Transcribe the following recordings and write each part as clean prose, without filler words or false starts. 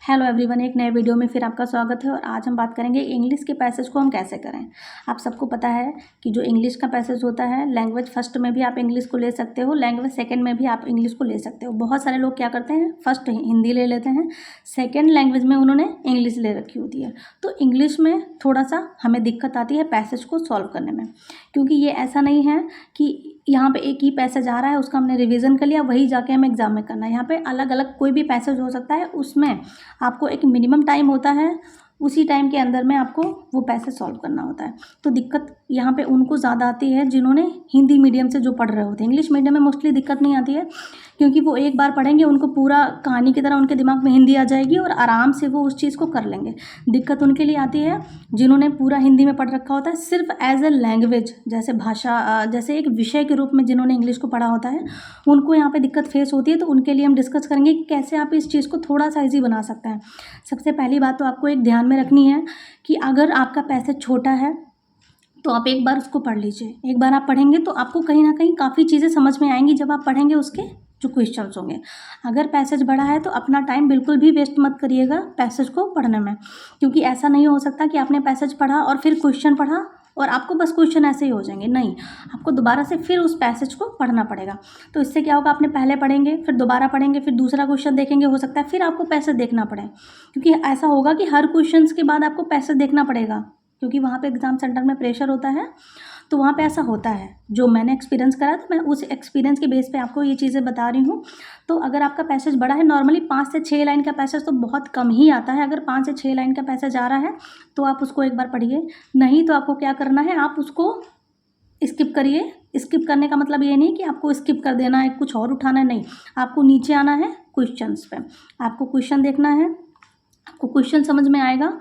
Hello everyone, एक नए video में फिर आपका स्वागत है। और आज हम बात करेंगे इंग्लिश के पैसेज को हम कैसे करें। आप सबको पता है कि जो इंग्लिश का पैसेज होता है, लैंग्वेज फर्स्ट में भी आप इंग्लिश को ले सकते हो, लैंग्वेज सेकंड में भी आप इंग्लिश को ले सकते हो। बहुत सारे लोग क्या करते हैं, फर्स्ट हिंदी ले लेते हैं, सेकंड लैंग्वेज में उन्होंने इंग्लिश ले रखी होती है। तो इंग्लिश में थोड़ा सा हमें दिक्कत आती है पैसेज को सॉल्व करने में, क्योंकि ये ऐसा नहीं है कि यहाँ पे एक ही पैसेज आ रहा है, उसका हमने रिवीजन कर लिया, वही जाके हमें एग्जाम में करना है। यहाँ पे अलग अलग कोई भी पैसेज हो सकता है, उसमें आपको एक मिनिमम टाइम होता है, उसी टाइम के अंदर में आपको वो पैसेज सॉल्व करना होता है। तो दिक्कत यहाँ पे उनको ज़्यादा आती है जिन्होंने हिंदी मीडियम से जो पढ़ रहे होते हैं। इंग्लिश मीडियम में मोस्टली दिक्कत नहीं आती है, क्योंकि वो एक बार पढ़ेंगे, उनको पूरा कहानी की तरह उनके दिमाग में हिंदी आ जाएगी और आराम से वो उस चीज़ को कर लेंगे। दिक्कत उनके लिए आती है जिन्होंने पूरा हिंदी में पढ़ रखा होता है, सिर्फ एज ए लैंग्वेज, जैसे भाषा, जैसे एक विषय के रूप में जिन्होंने इंग्लिश को पढ़ा होता है, उनको यहाँ पे दिक्कत फेस होती है। तो उनके लिए हम डिस्कस करेंगे कि कैसे आप इस चीज़ को थोड़ा सा ईजी बना सकते हैं। सबसे पहली बात तो आपको एक ध्यान में रखनी है कि अगर आपका पैसेज छोटा है तो आप एक बार उसको पढ़ लीजिए। एक बार आप पढ़ेंगे तो आपको कहीं ना कहीं काफ़ी चीज़ें समझ में आएंगी जब आप पढ़ेंगे उसके जो क्वेश्चंस होंगे। अगर पैसेज बड़ा है तो अपना टाइम बिल्कुल भी वेस्ट मत करिएगा पैसेज को पढ़ने में, क्योंकि ऐसा नहीं हो सकता कि आपने पैसेज पढ़ा और फिर क्वेश्चन पढ़ा और आपको बस क्वेश्चन ऐसे ही हो जाएंगे। नहीं, आपको दोबारा से फिर उस पैसेज को पढ़ना पड़ेगा। तो इससे क्या होगा, आपने पहले पढ़ेंगे, फिर दोबारा पढ़ेंगे, फिर दूसरा क्वेश्चन देखेंगे, हो सकता है फिर आपको पैसेज देखना पड़े, क्योंकि ऐसा होगा कि हर क्वेश्चन के बाद आपको पैसेज देखना पड़ेगा, क्योंकि वहाँ पे एग्ज़ाम सेंटर में प्रेशर होता है। तो वहाँ पे ऐसा होता है, जो मैंने एक्सपीरियंस करा, तो मैं उस एक्सपीरियंस के बेस पे आपको ये चीज़ें बता रही हूँ। तो अगर आपका पैसेज बड़ा है, नॉर्मली 5 से 6 लाइन का पैसेज तो बहुत कम ही आता है। अगर 5 से 6 लाइन का पैसेज आ रहा है तो आप उसको एक बार पढ़िए, नहीं तो आपको क्या करना है, आप उसको स्किप करिए। स्किप करने का मतलब ये नहीं कि आपको स्किप कर देना है, कुछ और उठाना है, नहीं, आपको नीचे आना है क्वेश्चंस पे, आपको क्वेश्चन देखना है, आपको क्वेश्चन समझ में आएगा,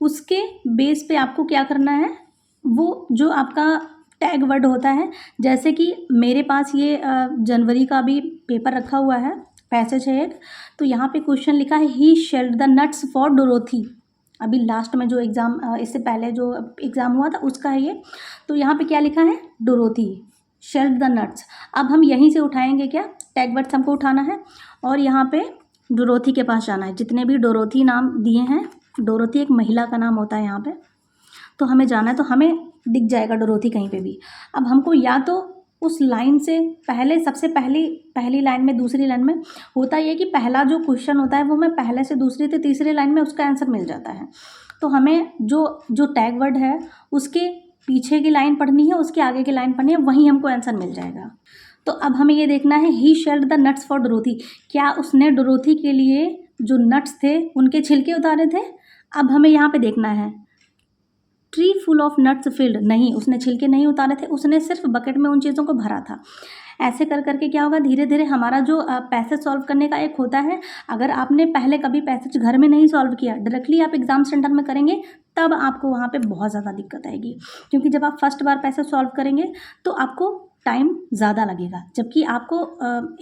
उसके बेस पे आपको क्या करना है, वो जो आपका टैग वर्ड होता है, जैसे कि मेरे पास ये जनवरी का भी पेपर रखा हुआ है, पैसेज है एक, तो यहाँ पे क्वेश्चन लिखा है he shelled the nuts for Dorothy. अभी लास्ट में जो एग्ज़ाम, इससे पहले जो एग्ज़ाम हुआ था उसका है ये। तो यहाँ पे क्या लिखा है, डोरोथी शेल्ड द नट्स। अब हम यहीं से उठाएंगे, क्या टैग वर्ड्स हमको उठाना है और यहाँ पे डोरोथी के पास जाना है। जितने भी डोरोथी नाम दिए हैं, डोरोथी एक महिला का नाम होता है यहाँ पे, तो हमें जाना है, तो हमें दिख जाएगा डोरोथी कहीं पे भी। अब हमको या तो उस लाइन से पहले, सबसे पहली लाइन में, दूसरी लाइन में होता ये कि पहला जो क्वेश्चन होता है वो हमें पहले से दूसरी से तीसरी लाइन में उसका आंसर मिल जाता है। तो हमें जो टैग वर्ड है उसके पीछे की लाइन पढ़नी है, उसके आगे की लाइन पढ़नी है, वहीं हमको आंसर मिल जाएगा। तो अब हमें ये देखना है, he shelled the nuts for Dorothy, क्या उसने डोरोथी के लिए जो नट्स थे उनके छिलके उतारे थे। अब हमें यहाँ पे देखना है, tree full of nuts field, नहीं, उसने छिलके नहीं उतारे थे, उसने सिर्फ बकेट में उन चीज़ों को भरा था। ऐसे कर करके क्या होगा, धीरे धीरे हमारा जो पैसेज सॉल्व करने का एक होता है, अगर आपने पहले कभी पैसेज घर में नहीं सॉल्व किया, डायरेक्टली आप एग्जाम सेंटर में करेंगे, तब आपको वहाँ पे बहुत ज़्यादा दिक्कत आएगी। क्योंकि जब आप फर्स्ट बार पैसेज सॉल्व करेंगे तो आपको टाइम ज़्यादा लगेगा, जबकि आपको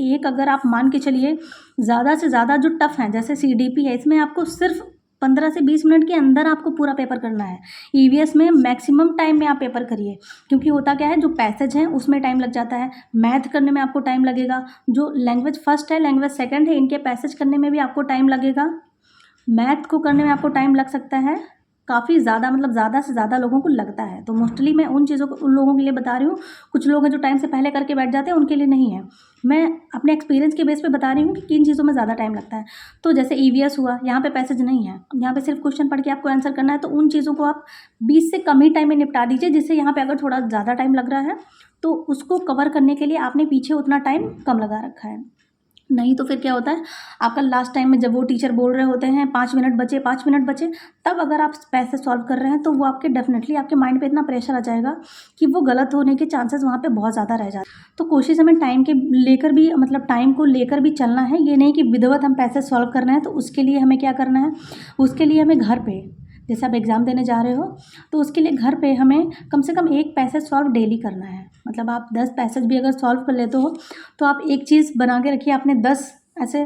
एक, अगर आप मान के चलिए, ज़्यादा से ज़्यादा जो टफ है जैसे CDP है, इसमें आपको सिर्फ 15 से 20 मिनट के अंदर आपको पूरा पेपर करना है। EVS में मैक्सिमम टाइम में आप पेपर करिए, क्योंकि होता क्या है, जो पैसेज है उसमें टाइम लग जाता है, मैथ करने में आपको टाइम लगेगा, जो लैंग्वेज फर्स्ट है, लैंग्वेज सेकंड है, इनके पैसेज करने में भी आपको टाइम लगेगा, मैथ को करने में आपको टाइम लग सकता है काफ़ी ज़्यादा, मतलब ज़्यादा से ज़्यादा लोगों को लगता है। तो मोस्टली मैं उन चीज़ों को, उन लोगों के लिए बता रही हूँ। कुछ लोग हैं जो टाइम से पहले करके बैठ जाते हैं, उनके लिए नहीं है। मैं अपने एक्सपीरियंस के बेस पे बता रही हूँ कि किन चीज़ों में ज़्यादा टाइम लगता है। तो जैसे EVS हुआ, यहाँ पे पैसेज नहीं है, यहाँ पे सिर्फ क्वेश्चन पढ़ के आपको आंसर करना है, तो उन चीज़ों को आप 20 से कम ही टाइम में निपटा दीजिए, जिससे यहाँ पे अगर थोड़ा ज़्यादा टाइम लग रहा है तो उसको कवर करने के लिए आपने पीछे उतना टाइम कम लगा रखा है। नहीं तो फिर क्या होता है, आपका लास्ट टाइम में जब वो टीचर बोल रहे होते हैं 5 मिनट बचे, 5 मिनट बचे, तब अगर आप पैसे सॉल्व कर रहे हैं तो वो आपके डेफिनेटली आपके माइंड पे इतना प्रेशर आ जाएगा कि वो गलत होने के चांसेस वहाँ पे बहुत ज़्यादा रह जाते हैं। तो कोशिश हमें टाइम के लेकर भी, मतलब टाइम को लेकर भी चलना है। ये नहीं कि विधिवत हम पैसे सॉल्व कर रहे हैं। तो उसके लिए हमें क्या करना है, उसके लिए हमें घर पे, जैसे आप एग्ज़ाम देने जा रहे हो तो उसके लिए घर पे हमें कम से कम एक पैसेज सॉल्व डेली करना है। मतलब आप 10 पैसेज भी अगर सॉल्व कर लेते हो तो आप एक चीज़ बना के रखिए, आपने 10 ऐसे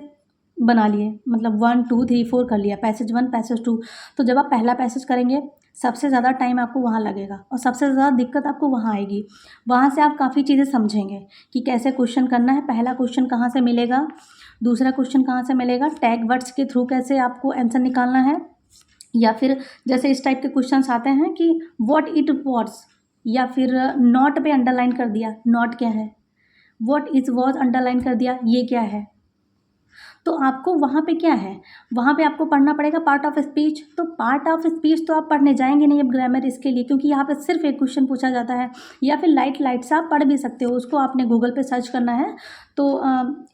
बना लिए, मतलब 1 2 3 4 कर लिया, पैसेज 1 पैसेज 2। तो जब आप पहला पैसेज करेंगे, सबसे ज़्यादा टाइम आपको वहाँ लगेगा और सबसे ज़्यादा दिक्कत आपको वहाँ आएगी। वहाँ से आप काफ़ी चीज़ें समझेंगे कि कैसे क्वेश्चन करना है, पहला क्वेश्चन कहाँ से मिलेगा, दूसरा क्वेश्चन कहाँ से मिलेगा, टैग वर्ड्स के थ्रू कैसे आपको आंसर निकालना है, या फिर जैसे इस टाइप के क्वेश्चंस आते हैं कि व्हाट इट वाज, या फिर नॉट पे अंडरलाइन कर दिया, नॉट क्या है, व्हाट इज वाज अंडरलाइन कर दिया, ये क्या है। तो आपको वहाँ पे क्या है, वहाँ पे आपको पढ़ना पड़ेगा पार्ट ऑफ स्पीच। तो पार्ट ऑफ स्पीच तो आप पढ़ने जाएंगे नहीं अब ग्रामर इसके लिए, क्योंकि यहाँ पे सिर्फ एक क्वेश्चन पूछा जाता है। या फिर लाइट लाइट से आप पढ़ भी सकते हो, उसको आपने गूगल पे सर्च करना है तो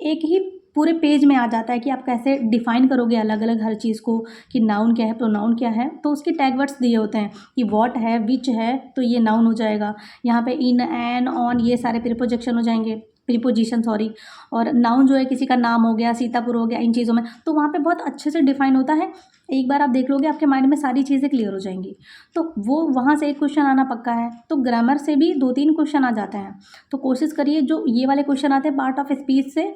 एक ही पूरे पेज में आ जाता है कि आप कैसे डिफाइन करोगे अलग अलग हर चीज़ को, कि नाउन क्या है, प्रोनाउन क्या है। तो उसके टैग वर्ड्स दिए होते हैं कि व्हाट है, विच है, तो ये नाउन हो जाएगा। यहाँ पे इन, एन, ऑन, ये सारे प्रीपोजिशन हो जाएंगे, प्रीपोजिशन सॉरी। और नाउन जो है किसी का नाम हो गया, सीतापुर हो गया, इन चीज़ों में तो वहाँ पे बहुत अच्छे से डिफाइन होता है। एक बार आप देख लोगे आपके माइंड में सारी चीज़ें क्लियर हो जाएंगी। तो वो वहाँ से एक क्वेश्चन आना पक्का है। तो ग्रामर से भी 2-3 क्वेश्चन आ जाते हैं। तो कोशिश करिए जो ये वाले क्वेश्चन आते हैं पार्ट ऑफ स्पीच से,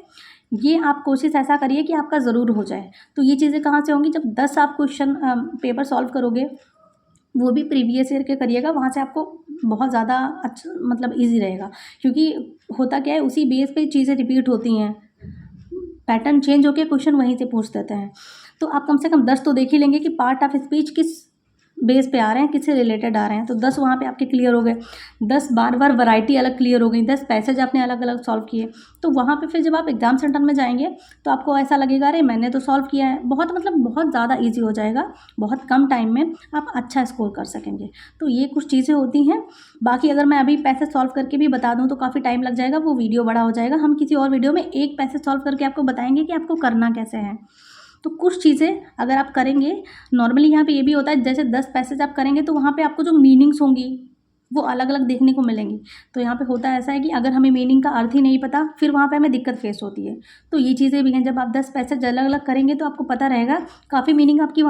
ये आप कोशिश ऐसा करिए कि आपका ज़रूर हो जाए। तो ये चीज़ें कहाँ से होंगी, जब 10 आप क्वेश्चन पेपर सॉल्व करोगे, वो भी प्रीवियस ईयर के करिएगा, वहाँ से आपको बहुत ज़्यादा अच्छा मतलब इजी रहेगा। क्योंकि होता क्या है, उसी बेस पे चीज़ें रिपीट होती हैं, पैटर्न चेंज होकर क्वेश्चन वहीं से पूछ देते हैं। तो आप कम से कम 10 तो देख ही लेंगे कि पार्ट ऑफ स्पीच किस बेस पे आ रहे हैं, किससे रिलेटेड आ रहे हैं। तो 10 वहाँ पे आपके क्लियर हो गए। 10 बार बार वैरायटी अलग क्लियर हो गई, 10 पैसेज आपने अलग अलग सॉल्व किए। तो वहाँ पे फिर जब आप एग्जाम सेंटर में जाएंगे तो आपको ऐसा लगेगा अरे मैंने तो सॉल्व किया है। बहुत मतलब बहुत ज़्यादा ईजी हो जाएगा, बहुत कम टाइम में आप अच्छा स्कोर कर सकेंगे। तो ये कुछ चीज़ें होती हैं। बाकी अगर मैं अभी पैसेज सॉल्व करके भी बता दूँ तो काफ़ी टाइम लग जाएगा, वो वीडियो बड़ा हो जाएगा। हम किसी और वीडियो में एक पैसेज सॉल्व करके आपको बताएंगे कि आपको करना कैसे है। तो कुछ चीज़ें अगर आप करेंगे, नॉर्मली यहाँ पे ये भी होता है जैसे 10 पैसेज आप करेंगे तो वहाँ पे आपको जो मीनिंग्स होंगी वो अलग अलग देखने को मिलेंगी। तो यहाँ पे होता ऐसा है कि अगर हमें मीनिंग का अर्थ ही नहीं पता, फिर वहाँ पे हमें दिक्कत फेस होती है। तो ये चीज़ें भी हैं, जब आप 10 पैसेज अलग अलग करेंगे तो आपको पता रहेगा, काफ़ी मीनिंग आपकी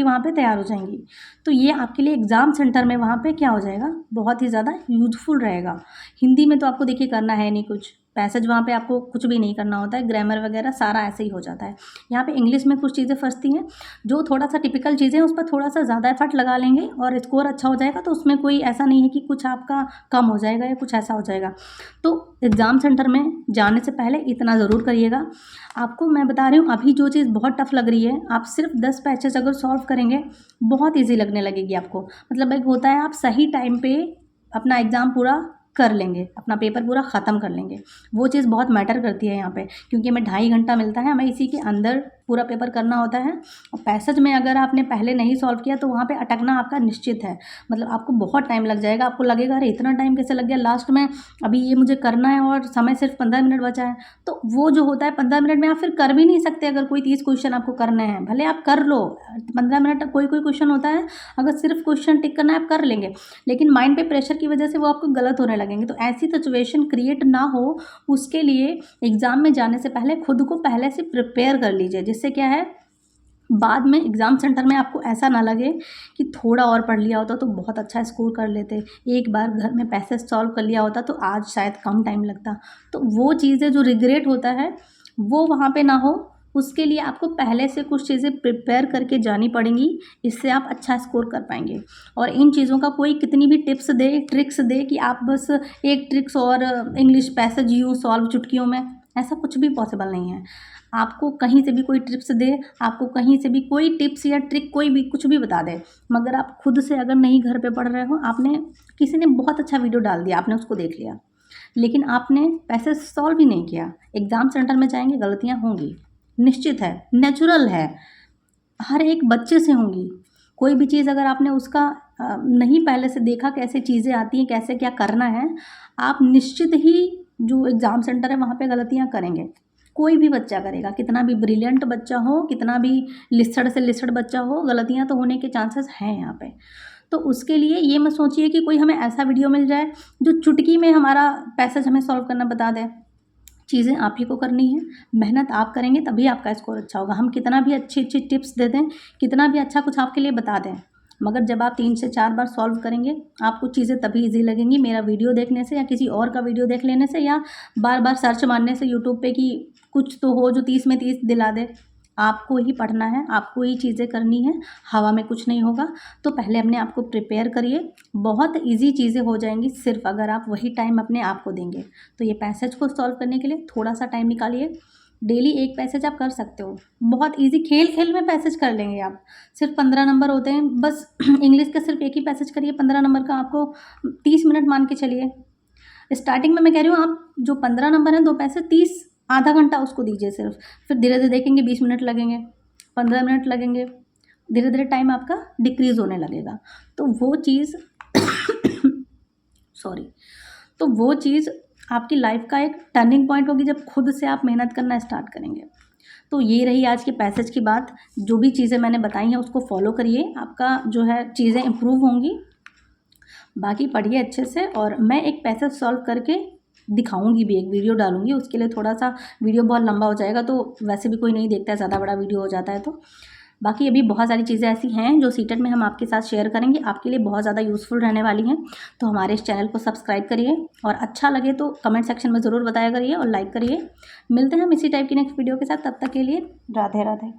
वहाँ पे तैयार हो जाएंगी। तो ये आपके लिए एग्ज़ाम सेंटर में वहाँ पे क्या हो जाएगा, बहुत ही ज़्यादा यूजफुल रहेगा। हिंदी में तो आपको देखिए करना है नहीं कुछ, पैसेज वहाँ पे आपको कुछ भी नहीं करना होता है, ग्रामर वगैरह सारा ऐसे ही हो जाता है। यहाँ पे इंग्लिश में कुछ चीज़ें फंसती हैं, जो थोड़ा सा टिपिकल चीज़ें हैं उस पर थोड़ा सा ज़्यादा एफर्ट लगा लेंगे और स्कोर अच्छा हो जाएगा। तो उसमें कोई ऐसा नहीं है कि कुछ आपका कम हो जाएगा या कुछ ऐसा हो जाएगा। तो एग्ज़ाम सेंटर में जाने से पहले इतना ज़रूर करिएगा। आपको मैं बता रही हूँ, अभी जो चीज़ बहुत टफ लग रही है, आप सिर्फ 10 पैसेज अगर सॉल्व करेंगे बहुत ईजी लगने लगेगी आपको। मतलब एक होता है आप सही टाइम पे अपना एग्ज़ाम पूरा कर लेंगे, अपना पेपर पूरा ख़त्म कर लेंगे। वो चीज़ बहुत मैटर करती है यहाँ पे, क्योंकि हमें 2.5 घंटा मिलता है, हमें इसी के अंदर पूरा पेपर करना होता है। और पैसेज में अगर आपने पहले नहीं सॉल्व किया तो वहाँ पे अटकना आपका निश्चित है। मतलब आपको बहुत टाइम लग जाएगा, आपको लगेगा अरे इतना टाइम कैसे लग गया, लास्ट में अभी ये मुझे करना है और समय सिर्फ 15 मिनट बचा है। तो वो जो होता है 15 मिनट में आप फिर कर भी नहीं सकते। अगर कोई 30 क्वेश्चन आपको करने हैं, भले आप कर लो 15 मिनट, कोई कोई क्वेश्चन होता है अगर सिर्फ क्वेश्चन टिक करना है आप कर लेंगे, लेकिन माइंड पे प्रेशर की वजह से वो आपको गलत होने लगेंगे। तो ऐसी सिचुएशन क्रिएट ना हो, उसके लिए एग्ज़ाम में जाने से पहले खुद को पहले से प्रिपेयर कर लीजिए, जिससे क्या है बाद में एग्ज़ाम सेंटर में आपको ऐसा ना लगे कि थोड़ा और पढ़ लिया होता तो बहुत अच्छा स्कोर कर लेते, एक बार घर में पैसेज सॉल्व कर लिया होता तो आज शायद कम टाइम लगता। तो वो चीज़ें जो रिग्रेट होता है वो वहाँ पे ना हो, उसके लिए आपको पहले से कुछ चीज़ें प्रिपेयर करके जानी पड़ेंगी, इससे आप अच्छा स्कोर कर पाएंगे। और इन चीज़ों का कोई कितनी भी टिप्स दे, ट्रिक्स दे कि आप बस एक ट्रिक्स और इंग्लिश पैसेज यूँ सॉल्व चुटकियों में, ऐसा कुछ भी पॉसिबल नहीं है। आपको कहीं से भी कोई टिप्स दे, आपको कहीं से भी कोई टिप्स या ट्रिक कोई भी कुछ भी बता दे, मगर आप खुद से अगर नहीं घर पे पढ़ रहे हो, आपने किसी ने बहुत अच्छा वीडियो डाल दिया, आपने उसको देख लिया, लेकिन आपने पैसेज सॉल्व ही नहीं किया, एग्ज़ाम सेंटर में जाएंगे गलतियाँ होंगी, निश्चित है, नेचुरल है, हर एक बच्चे से होंगी। कोई भी चीज़ अगर आपने उसका नहीं पहले से देखा कैसे चीज़ें आती हैं, कैसे क्या करना है, आप निश्चित ही जो एग्ज़ाम सेंटर है वहाँ पे गलतियाँ करेंगे। कोई भी बच्चा करेगा, कितना भी ब्रिलियंट बच्चा हो, कितना भी लिस्सड़ से लिस्सड़ बच्चा हो, गलतियाँ तो होने के चांसेस हैं यहाँ पे। तो उसके लिए ये मत सोचिए कि कोई हमें ऐसा वीडियो मिल जाए जो चुटकी में हमारा पैसेज हमें सॉल्व करना बता दे। चीज़ें आप ही को करनी है, मेहनत आप करेंगे तभी आपका स्कोर अच्छा होगा। हम कितना भी अच्छी अच्छी टिप्स दे दें, कितना भी अच्छा कुछ आपके लिए बता दें, मगर जब आप 3 से 4 बार सॉल्व करेंगे आपको चीज़ें तभी ईजी लगेंगी। मेरा वीडियो देखने से या किसी और का वीडियो देख लेने से या बार बार सर्च मारने से यूट्यूब पे कि कुछ तो हो जो 30 में 30 दिला दे, आपको ही पढ़ना है, आपको ही चीज़ें करनी है, हवा में कुछ नहीं होगा। तो पहले अपने आप को प्रिपेयर करिए, बहुत ईजी चीज़ें हो जाएंगी सिर्फ अगर आप वही टाइम अपने आप को देंगे। तो ये पैसेज को सॉल्व करने के लिए थोड़ा सा टाइम निकालिए। डेली एक पैसेज आप कर सकते हो, बहुत इजी, खेल खेल में पैसेज कर लेंगे आप। सिर्फ 15 नंबर होते हैं बस। इंग्लिश का सिर्फ एक ही पैसेज करिए 15 नंबर का, आपको 30 मिनट मान के चलिए। स्टार्टिंग में मैं कह रही हूँ आप जो 15 नंबर हैं 2 पैसे 30, आधा घंटा उसको दीजिए सिर्फ। फिर धीरे धीरे देखेंगे 20 मिनट लगेंगे, 15 मिनट लगेंगे, धीरे धीरे टाइम आपका डिक्रीज़ होने लगेगा। तो वो चीज़ सॉरी, तो वो चीज़ आपकी लाइफ का एक टर्निंग पॉइंट होगी जब खुद से आप मेहनत करना स्टार्ट करेंगे। तो ये रही आज के पैसेज की बात। जो भी चीज़ें मैंने बताई हैं उसको फॉलो करिए, आपका जो है चीज़ें इम्प्रूव होंगी। बाकी पढ़िए अच्छे से, और मैं एक पैसेज सॉल्व करके दिखाऊंगी भी, एक वीडियो डालूंगी। उसके लिए थोड़ा सा वीडियो बहुत लंबा हो जाएगा, तो वैसे भी कोई नहीं देखता है, ज़्यादा बड़ा वीडियो हो जाता है। तो बाकी अभी बहुत सारी चीज़ें ऐसी हैं जो सीटेट में हम आपके साथ शेयर करेंगे, आपके लिए बहुत ज़्यादा यूज़फुल रहने वाली हैं। तो हमारे इस चैनल को सब्सक्राइब करिए, और अच्छा लगे तो कमेंट सेक्शन में ज़रूर बताया करिए और लाइक करिए। मिलते हैं हम इसी टाइप की नेक्स्ट वीडियो के साथ, तब तक के लिए राधे राधे।